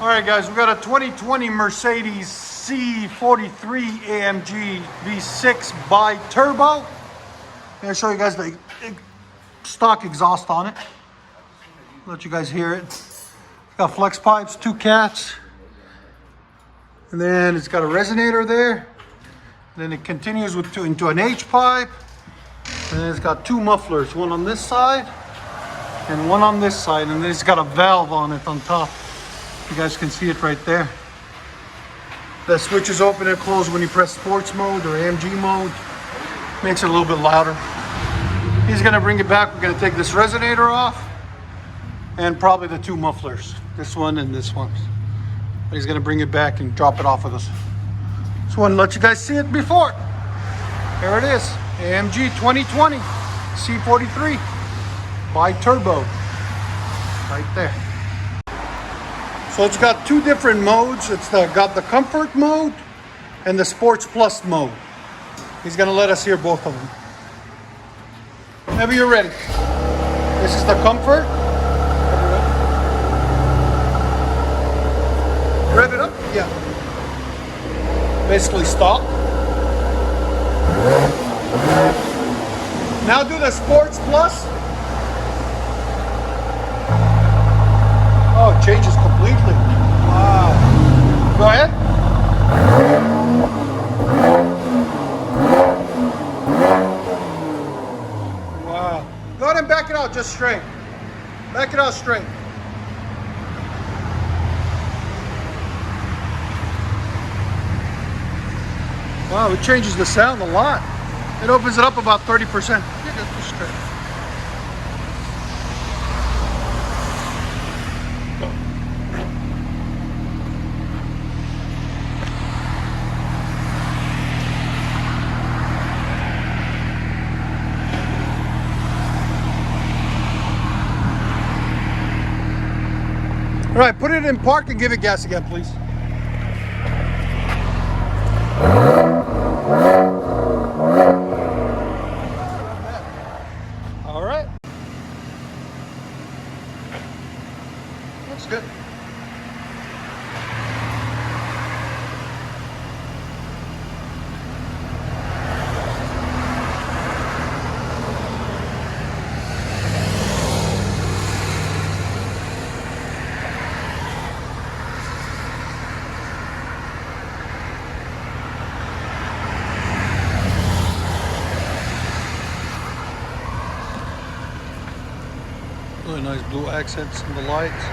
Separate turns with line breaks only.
All right, guys, we got a 2020 Mercedes C43 AMG V6 bi-turbo. I'm gonna show you guys the stock exhaust on it. Let you guys hear it. It's got flex pipes, 2 cats, and then it's got a resonator there. Then it continues with into an H pipe, and then it's got 2 mufflers, one on this side and one on this side, and then it's got a valve on it on top. You guys can see it right there. The switch is open and closed when you press sports mode or AMG mode. Makes it a little bit louder. He's gonna bring it back. We're gonna take this resonator off and probably the 2 mufflers, this one and this one. He's gonna bring it back and drop it off with us. Just want to let you guys see it before. Here it is, AMG 2020 C43 bi-turbo, right there. So it's got 2 different modes. It's got the comfort mode and the sports plus mode. He's gonna let us hear both of them. Whenever you're ready. This is the comfort. Rev it up, yeah. Basically stop. Now do the sports plus. Oh, it changes completely. Wow. Go ahead. Wow. Go ahead and back it out just straight. Back it out straight. Wow, it changes the sound a lot. It opens it up about 30%. Yeah, just straight. All right, put it in park and give it gas again, please. All right. That's good. Really nice blue accents in the lights.